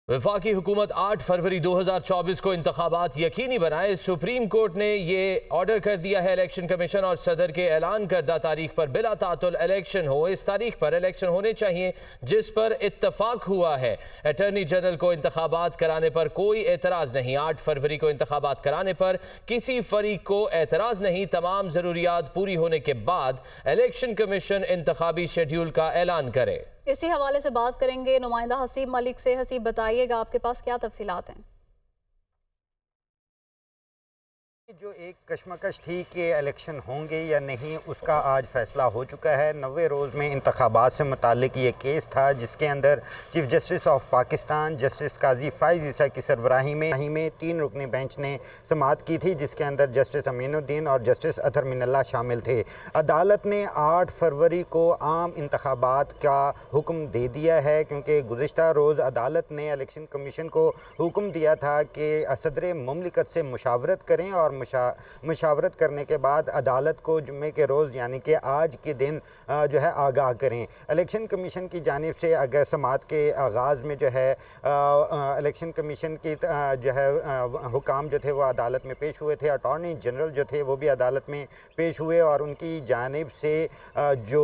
वफाकी हुकूमत 8 फरवरी 2024 को इंतखाबात यकीनी बनाए। सुप्रीम कोर्ट ने ये ऑर्डर कर दिया है। इलेक्शन कमीशन और सदर के ऐलान करदा तारीख पर बिला तातुल इलेक्शन हो। इस तारीख पर इलेक्शन होने चाहिए जिस पर इत्तफाक हुआ है। अटॉर्नी जनरल को इंतखाबात कराने पर कोई एतराज़ नहीं। 8 फरवरी को इंतखाबात कराने पर किसी फरीक को एतराज़ नहीं। तमाम ज़रूरियात पूरी होने के बाद इलेक्शन कमीशन इंतखाबी शेड्यूल का ऐलान करे। इसी हवाले से बात करेंगे नुमाइंदा हसीब मलिक से। हसीब, बताइएगा आपके पास क्या तफसीलात हैं? जो एक कशमकश थी कि इलेक्शन होंगे या नहीं, उसका आज फैसला हो चुका है। 90 रोज़ में इंतखाबात से मुतालिक ये केस था जिसके अंदर chief justice of Pakistan justice Qazi Faez Isa की सरबराही में 3 रुकनी बेंच ने समाअत की थी, जिसके अंदर जस्टिस अमीनुद्दीन और जस्टिस अतहर मिनल्लाह शामिल थे। अदालत ने 8 फरवरी को आम इंतखाबात का हुक्म दे दिया है, क्योंकि गुज़िश्ता रोज़ अदालत ने इलेक्शन कमीशन को हुक्म दिया था कि सदर मुमलिकत से मुशावरत करें और मुशावरत करने के बाद अदालत को जुम्मे के रोज़ यानी कि आज के दिन जो है आगाह करें। इलेक्शन कमीशन की जानिब से अगर समाअत के आगाज़ में जो है इलेक्शन कमीशन की जो है हुकाम जो थे वो अदालत में पेश हुए थे। अटॉर्नी जनरल जो थे वो भी अदालत में पेश हुए और उनकी जानिब से जो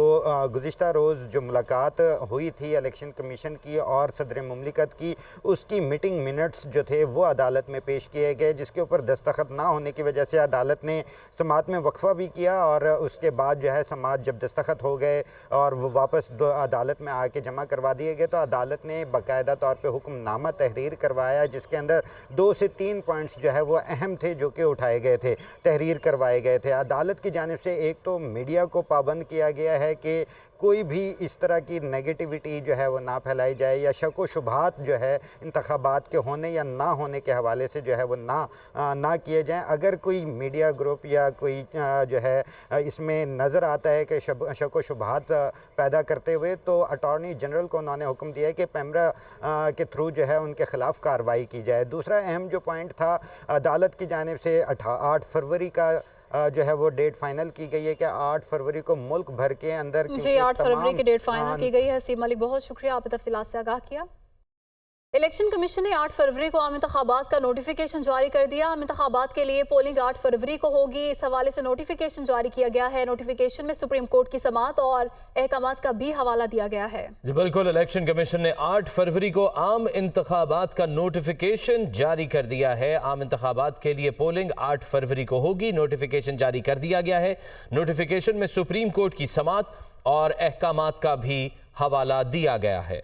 गुज़िश्ता रोज़ जो मुलाकात हुई थी इलेक्शन कमीशन की और सदर मुमलिकत की, उसकी मीटिंग मिनट्स जो थे वो अदालत में पेश किए गए, जिसके ऊपर दस्तखत ना होने की वजह से अदालत ने समाअत में वक्फा भी किया और उसके बाद जो है समाअत जब दस्तखत हो गए और वो वापस अदालत में आके जमा करवा दिए गए, तो अदालत ने बाकायदा तौर पे हुक्मनामा तहरीर करवाया, जिसके अंदर 2 से 3 पॉइंट्स जो है वो अहम थे जो कि उठाए गए थे, तहरीर करवाए गए थे। अदालत की जानिब से एक तो मीडिया को पाबंद किया गया है कि कोई भी इस तरह की नेगेटिविटी जो है वो ना फैलाई जाए या शक व शुबहात जो है इंतखाबात के होने या ना होने के हवाले से जो है वो ना किए जाएं। अगर कोई मीडिया ग्रुप या कोई जो है इसमें नज़र आता है कि शक व शुबहात पैदा करते हुए, तो अटॉर्नी जनरल को उन्होंने हुक्म दिया है कि पैमरा के थ्रू जो है उनके ख़िलाफ़ कार्रवाई की जाए। दूसरा अहम जो पॉइंट था, अदालत की जानिब से 8 फरवरी का जो है वो डेट फाइनल की गई है कि 8 फरवरी को मुल्क भर के अंदर जी 8 फरवरी की डेट फाइनल की गई है। हसीब मलिक, बहुत शुक्रिया, आपने तफसीलात से आगाह किया। इलेक्शन कमीशन ने 8 फरवरी को आम इंतखाबात का नोटिफिकेशन जारी कर दिया। आम इंतखाबात के लिए पोलिंग 8 फरवरी को होगी। इस हवाले से नोटिफिकेशन जारी किया गया है। नोटिफिकेशन में सुप्रीम कोर्ट की समाअत और अहकामात का भी हवाला दिया गया है। जी बिल्कुल, इलेक्शन कमीशन ने 8 फरवरी को आम इंतखाबात का नोटिफिकेशन जारी कर दिया है। आम इंतखाबात के लिए पोलिंग 8 फरवरी को होगी। नोटिफिकेशन जारी कर दिया गया है। नोटिफिकेशन में सुप्रीम कोर्ट की समाअत और अहकामात का भी हवाला दिया गया है।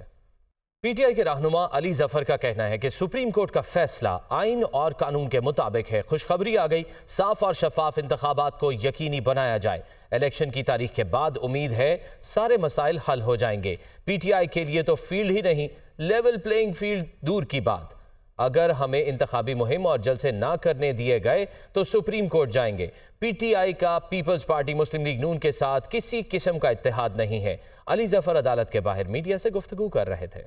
पीटीआई के रहनुमा अली जफर का कहना है कि सुप्रीम कोर्ट का फैसला आइन और कानून के मुताबिक है। खुशखबरी आ गई, साफ और शफाफ इंतखाबात को यकीनी बनाया जाए। इलेक्शन की तारीख के बाद उम्मीद है सारे मसाइल हल हो जाएंगे। पीटीआई के लिए तो फील्ड ही नहीं, लेवल प्लेइंग फील्ड दूर की बात। अगर हमें इंतखाबी मुहिम और जलसे ना करने दिए गए तो सुप्रीम कोर्ट जाएंगे। पीटीआई का पीपल्स पार्टी मुस्लिम लीग नून के साथ किसी किस्म का इत्तेहाद नहीं है। अली जफर अदालत के बाहर मीडिया से गुफ्तगू कर रहे थे।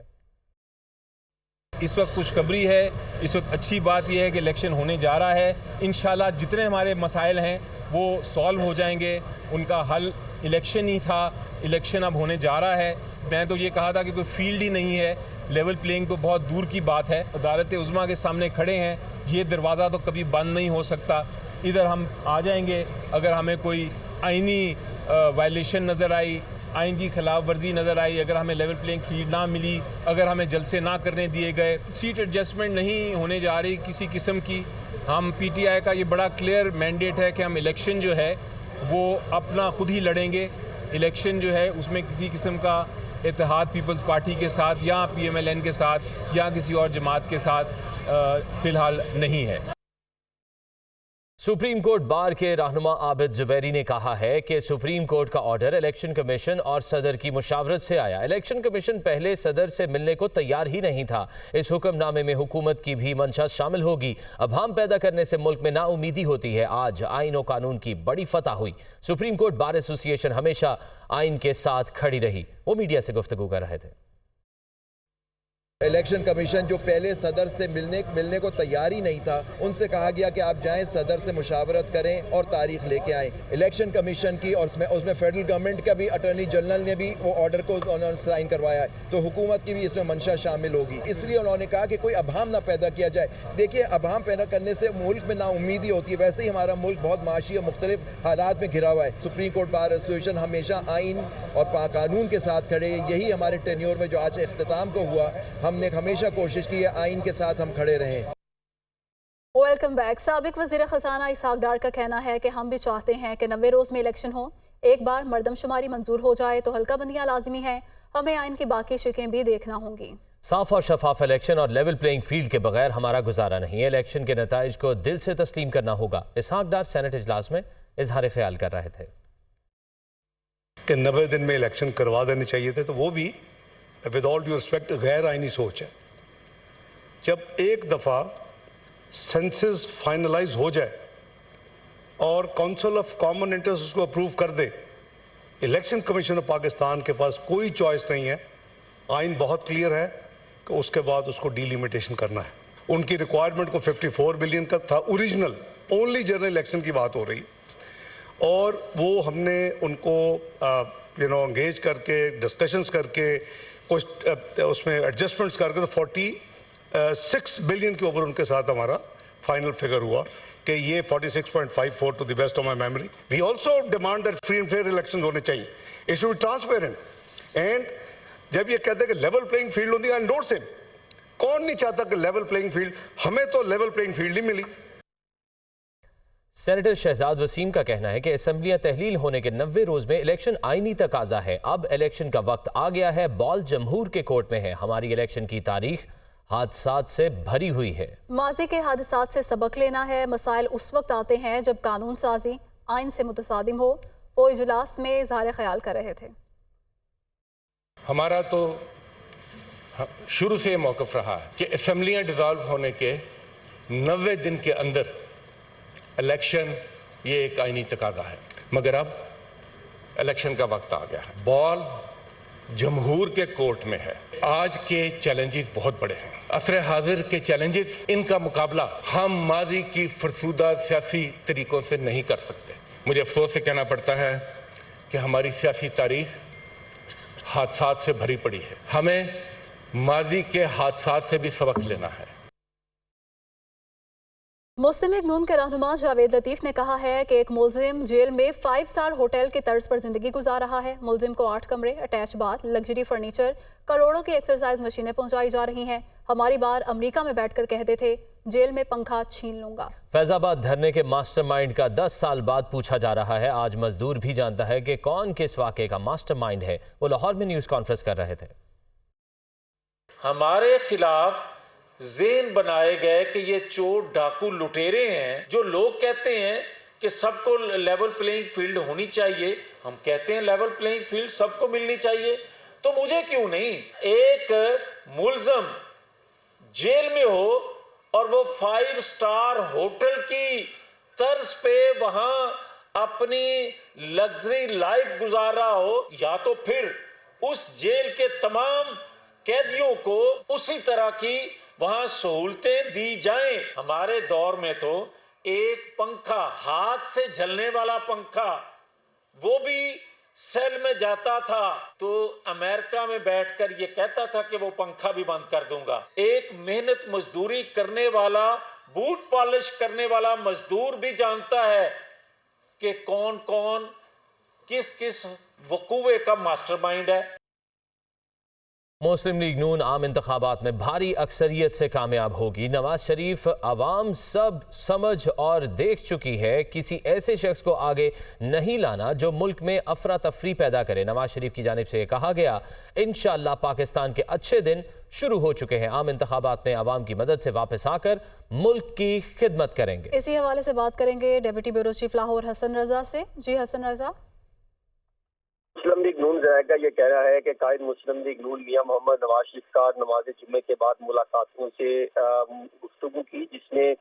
इस वक्त खुशखबरी है, इस वक्त अच्छी बात यह है कि इलेक्शन होने जा रहा है। इंशाल्लाह जितने हमारे मसाइल हैं वो सॉल्व हो जाएंगे। उनका हल इलेक्शन ही था, इलेक्शन अब होने जा रहा है। मैं तो ये कहा था कि कोई फील्ड ही नहीं है, लेवल प्लेइंग तो बहुत दूर की बात है। अदालत उज़्मा के सामने खड़े हैं, ये दरवाज़ा तो कभी बंद नहीं हो सकता। इधर हम आ जाएंगे अगर हमें कोई आइनी वायलेशन नज़र आई, आइन की खिलाफ वर्जी नज़र आई, अगर हमें लेवल प्लेइंग फील्ड ना मिली, अगर हमें जलसे ना करने दिए गए, सीट एडजस्टमेंट नहीं होने जा रही किसी किस्म की। हम पीटीआई का ये बड़ा क्लियर मैंडेट है कि हम इलेक्शन जो है वो अपना खुद ही लड़ेंगे। इलेक्शन जो है उसमें किसी किस्म का इत्तेहाद पीपल्स पार्टी के साथ या पीएमएलएन के साथ या किसी और जमात के साथ फ़िलहाल नहीं है। सुप्रीम कोर्ट बार के रहनुमा आबिद जुबैरी ने कहा है कि सुप्रीम कोर्ट का ऑर्डर इलेक्शन कमीशन और सदर की मुशावरत से आया। इलेक्शन कमीशन पहले सदर से मिलने को तैयार ही नहीं था। इस हुक्मनामे में हुकूमत की भी मंशा शामिल होगी। अभाम पैदा करने से मुल्क में नाउमीदी होती है। आज आइन और कानून की बड़ी फतह हुई। सुप्रीम कोर्ट बार एसोसिएशन हमेशा आइन के साथ खड़ी रही। वो मीडिया से गुफ्तगू कर रहे थे। इलेक्शन कमीशन जो पहले सदर से मिलने को तैयार ही नहीं था, उनसे कहा गया कि आप जाएं सदर से मुशावरत करें और तारीख लेके आएं। इलेक्शन कमीशन की और उसमें फेडरल गवर्नमेंट का भी अटॉर्नी जनरल ने भी वो ऑर्डर को उन्होंने साइन करवाया है, तो हुकूमत की भी इसमें मंशा शामिल होगी। इसलिए उन्होंने कहा कि कोई अभाम ना पैदा किया जाए। देखिए, अभाम पैदा करने से मुल्क में नाउम्मीदी होती है। वैसे ही हमारा मुल्क बहुत माशी और मुख्तलिफ हालात में घिरा हुआ है। सुप्रीम कोर्ट बार एसोसिएशन हमेशा आइन और कानून के साथ खड़े, यही हमारे टेन्योर में जो आज इख्तिताम को हुआ, हमने हमेशा कोशिश की है आइन के साथ हम खड़े रहें। Welcome back. साबिक वज़ीर ख़ज़ाना इसहाक डार का कहना है कि हम भी चाहते हैं कि 90 रोज़ में इलेक्शन हो, एक बार मर्दमशुमारी मंजूर हो जाए तो हल्का बंदियाँ लाजमी है, हमें आइन की बाकी शिकें भी देखना होंगी। साफ और शफाफ इलेक्शन और लेवल प्लेइंग फील्ड के बगैर हमारा गुजारा नहीं है। इलेक्शन के नताइज को दिल से तस्लीम करना होगा। इसहाक डार सेनेट इजलास में इजहार ख्याल कर रहे थे कि 90 दिन में इलेक्शन करवा देने चाहिए थे, तो वो भी विद ऑल ड्यू रिस्पेक्ट गैर आइनी सोच है। जब एक दफ़ा सेंसस फाइनलाइज हो जाए और काउंसिल ऑफ कॉमन इंटरेस्ट उसको अप्रूव कर दे, इलेक्शन कमीशन ऑफ पाकिस्तान के पास कोई चॉइस नहीं है। आइन बहुत क्लियर है कि उसके बाद उसको डीलिमिटेशन करना है। उनकी रिक्वायरमेंट को 54 बिलियन का था ओरिजिनल, ओनली जनरल इलेक्शन की बात हो रही है, और वो हमने उनको एंगेज करके डिस्कशंस करके कुछ उसमें एडजस्टमेंट्स करके तो 46 बिलियन के ऊपर उनके साथ हमारा फाइनल फिगर हुआ कि ये 46.54 to the best of my memory. We also demand that free and fair election होने चाहिए, it should be transparent. And जब ये कहते हैं कि लेवल प्लेइंग फील्ड होती है, एंडोर्स इट। कौन नहीं चाहता कि लेवल प्लेइंग फील्ड, हमें तो लेवल प्लेइंग फील्ड ही मिली। सेनेटर शहजाद वसीम का कहना है कि असम्बलियां तहलील होने के 90 रोज में इलेक्शन आईनी तकाजा है। अब इलेक्शन का वक्त आ गया है, बॉल जमहूर के कोर्ट में है। हमारी इलेक्शन की तारीख हादसात से भरी हुई है। माजी के हादसात से सबक लेना है। मसाइल उस वक्त आते हैं जब कानून साजी आइन से मुतसादिम हो। वो इजलास में इजहार ख्याल कर रहे थे। हमारा तो शुरू से मौक़िफ़ रहा है कि असम्बलियां डिज़ॉल्व होने के 90 दिन के अंदर इलेक्शन ये एक आईनी तकाजा है, मगर अब इलेक्शन का वक्त आ गया है। बॉल जमहूर के कोर्ट में है। आज के चैलेंजेस बहुत बड़े हैं, असर हाजिर के चैलेंजेस, इनका मुकाबला हम माजी की फरसूदा सियासी तरीकों से नहीं कर सकते। मुझे अफसोस से कहना पड़ता है कि हमारी सियासी तारीख हादसात से भरी पड़ी है। हमें माजी के हादसात से भी सबक लेना है। मुस्लिम लीग नून के रहनुमा जावेद लतीफ ने कहा है कि एक मुलजिम जेल में 5 स्टार होटल की तर्ज पर जिंदगी गुजार रहा है। मुलजिम को 8 कमरे, अटैच बाथ, लग्जरी फर्नीचर, करोड़ों की एक्सरसाइज मशीनें पहुंचाई जा रही हैं। हमारी बार अमेरिका में बैठकर कहते थे जेल में पंखा छीन लूंगा। फैजाबाद धरने के मास्टरमाइंड का 10 साल बाद पूछा जा रहा है। आज मजदूर भी जानता है कि कौन किस वाक़े का मास्टरमाइंड है। वो लाहौर में न्यूज़ कॉन्फ्रेंस कर रहे थे। हमारे खिलाफ ज़ेन बनाए गए कि ये चोर डाकू लुटेरे हैं। जो लोग कहते हैं कि सबको लेवल प्लेइंग फील्ड होनी चाहिए, हम कहते हैं लेवल प्लेइंग फील्ड सबको मिलनी चाहिए, तो मुझे क्यों नहीं? एक मुलजम जेल में हो और वो 5 स्टार होटल की तर्ज पे वहां अपनी लग्जरी लाइफ गुजार रहा हो, या तो फिर उस जेल के तमाम कैदियों को उसी तरह की वहां सहूलतें दी जाएं। हमारे दौर में तो एक पंखा, हाथ से झलने वाला पंखा, वो भी सेल में जाता था तो अमेरिका में बैठकर ये कहता था कि वो पंखा भी बंद कर दूंगा। एक मेहनत मजदूरी करने वाला, बूट पॉलिश करने वाला मजदूर भी जानता है कि कौन कौन किस किस वकूवे का मास्टरमाइंड है। मुस्लिम लीग नून आम इंतखाबात में भारी अक्सरियत से कामयाब होगी। नवाज शरीफ अवाम सब समझ और देख चुकी है। किसी ऐसे शख्स को आगे नहीं लाना जो मुल्क में अफरा तफरी पैदा करे। नवाज शरीफ की जानिब से कहा गया, इंशाअल्लाह पाकिस्तान के अच्छे दिन शुरू हो चुके हैं। आम इंतखाबात में अवाम की मदद से वापस आकर मुल्क की खिदमत करेंगे। इसी हवाले से बात करेंगे deputy bureau chief Lahore Hasan Raza से। जी हसन रजा। मुस्लिम लीग नून का ये कह रहा है कि कायद मुस्लिम लीग नून मियां मोहम्मद नवाज शरीफ का नमाज जुम्मे के बाद मुलाकातों से गुफ्तगू की, जिसमें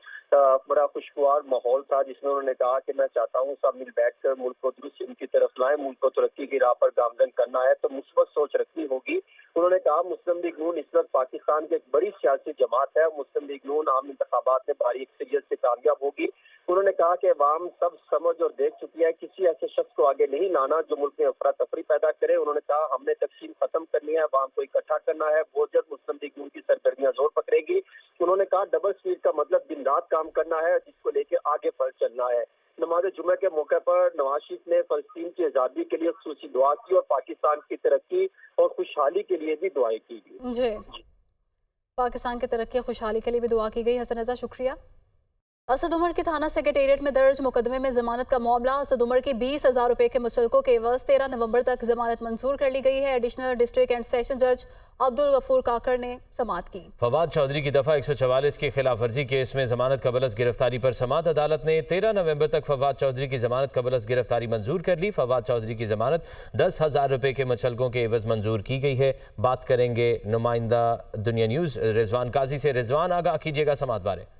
बड़ा खुशगवार माहौल था, जिसमें उन्होंने कहा कि मैं चाहता हूँ सब मिल बैठकर मुल्क को दुरुस्त इनकी तरफ लाएं, मुल्क को तरक्की की राह पर गामजन करना है तो मुस्बत सोच रखनी होगी। उन्होंने कहा मुस्लिम मुस्लिम लीग नून इस वक्त पाकिस्तान की एक बड़ी सियासी जमात है। मुस्लिम लीग नून आम इंतखाबात में भारी अक्सरियत से कामयाब होगी। उन्होंने कहा कि अवाम सब समझ और देख चुकी है, किसी ऐसे शख्स को आगे नहीं लाना जो मुल्क में अफरा तफरी पैदा करे। उन्होंने कहा हमने तकसीम खत्म करनी है, अवाम को इकट्ठा करना है। बहुत जल्द मुस्लिम लीग नून की सरगर्मियां जोर पकड़ेगी। उन्होंने कहा डबल स्पीड का मतलब दिन रात काम करना है, जिसको लेके आगे बढ़ चलना है। नमाज जुमे के मौके पर नवाज शरीफ ने फलस्तीन की आज़ादी के लिए खुसूसी दुआ की और पाकिस्तान की तरक्की और खुशहाली के लिए भी दुआएं की। जी, पाकिस्तान की तरक्की खुशहाली के लिए भी दुआ की गई। हसन रजा, शुक्रिया। असद उमर के थाना सेक्रेटेरिएट में दर्ज मुकदमे में जमानत का मामला। असद उमर की 20,000 रुपए के मुचलकों के एवज 13 नवंबर तक जमानत मंजूर कर ली गई है। एडिशनल डिस्ट्रिक्ट एंड सेशन जज अब्दुल गफूर काकड़ ने समाअत की। फवाद चौधरी की दफा 144 की खिलाफ वर्जी केस में जमानत कबलस गिरफ्तारी पर समाअत अदालत ने 13 नवंबर तक फवाद चौधरी की जमानत कबलस गिरफ्तारी मंजूर कर ली। फवाद चौधरी की जमानत 10,000 रुपए के मुचलकों के एवज मंजूर की गई है। बात करेंगे नुमाइंदा दुनिया न्यूज रिजवान काजी से। रिजवान, आगाह कीजिएगा समाअत बारे।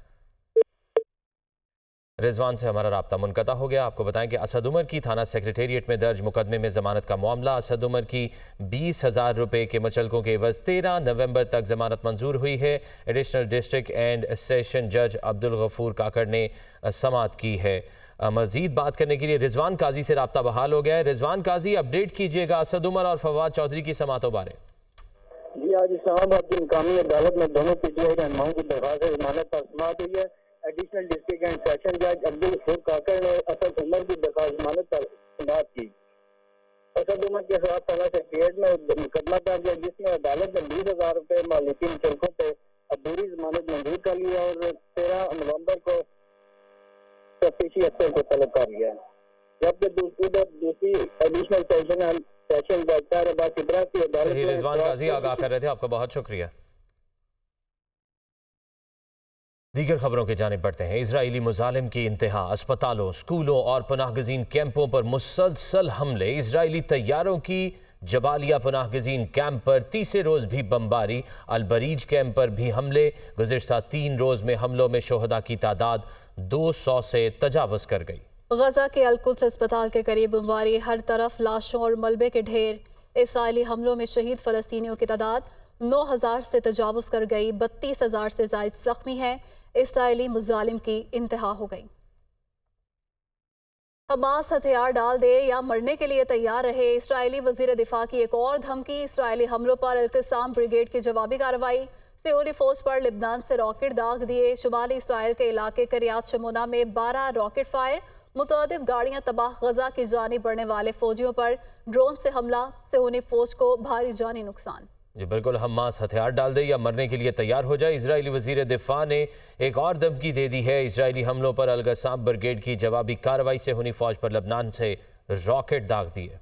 रिजवान से हमारा राब्ता मुनक़ता हो गया। आपको बताएं कि असद उमर की थाना सेक्रेटेरिएट में दर्ज मुकदमे में जमानत का मामला। असद उमर की 20,000 रुपए के मुचलकों के एवज 13 नवंबर तक जमानत मंजूर हुई है। एडिशनल डिस्ट्रिक्ट एंड सेशन जज अब्दुल गफूर काकड़ ने समाअत की है। मजीद बात करने के लिए रिजवान काजी से राब्ता बहाल हो गया है। रिजवान काजी, अपडेट कीजिएगा असद उमर और फवाद चौधरी की समाअतों बारे। जी, आज इस्लामाबाद की मुकामी अदालत में दोनों पीटीआई रहनुमाओं की दरख्वास्त जमानत पर समाअत हुई है। एडिशनल डिस्ट्रिक्ट एंड सेशन जज अब्दुल गफूर काकड़ ने असद उमर की दरख्वास्त जमानत पर समाअत की। असद उमर के खिलाफ थाना सेक्रेटेरिएट में मुकदमा दर्ज है, जिसमें अदालत ने 20,000 रुपए मालिकी मुचलकों पे अधूरी जमानत मंजूर कर लिया और 13 नवंबर को तफ्तीशी अफसर को तलब कर लिया है। जबकि दूसरी एडिशनल सेशन जज की अदालत में रिजवान काजी आगाह कर रहे थे। आपका बहुत शुक्रिया। दीगर खबरों की जानिब बढ़ते हैं। इजरायली मुजालिम की इंतहा। अस्पतालों, स्कूलों और पनाहगजीन कैंपों पर मुसलसल हमले। इजरायली तैयारों की जबालिया पनाहगजीन कैंप पर तीसरे रोज भी बमबारी। अलबरीज कैंप पर भी हमले। गुज़िश्ता 3 रोज में हमलों में शोहदा की तादाद 200 से तजावुज़ कर गई। गजा के अल-कुद्स अस्पताल के करीब बमबारी, हर तरफ लाशों और मलबे के ढेर। इसराइली हमलों में शहीद फलस्तीनियों की तादाद 9,000 से तजावुज़ कर गई। 32,000 से ज़ायद जख्मी हैं। इसराइली मुजालिम की इंतहा हो गई। हमास हथियार डाल दे या मरने के लिए तैयार रहे। इसराइली वजीर दिफा की एक और धमकी। इसराइली हमलों पर अल-क़स्साम ब्रिगेड की जवाबी कार्रवाई। सियोनी फौज पर लिबनान से रॉकेट दाग दिए। शुमाली इसराइल के इलाके करियात शमोना में 12 रॉकेट फायर। मुतअद्दिद गाड़ियां तबाह। गजा की जानिब बढ़ने वाले फौजियों पर ड्रोन से हमला। सियोनी फौज को भारी जानी नुकसान। जी बिल्कुल, हमास हथियार डाल दे या मरने के लिए तैयार हो जाए। इजरायली वजीर दिफा ने एक और धमकी दे दी है। इजरायली हमलों पर अल-क़स्साम ब्रिगेड की जवाबी कार्रवाई से हुनी फौज पर लबनान से रॉकेट दाग दिए।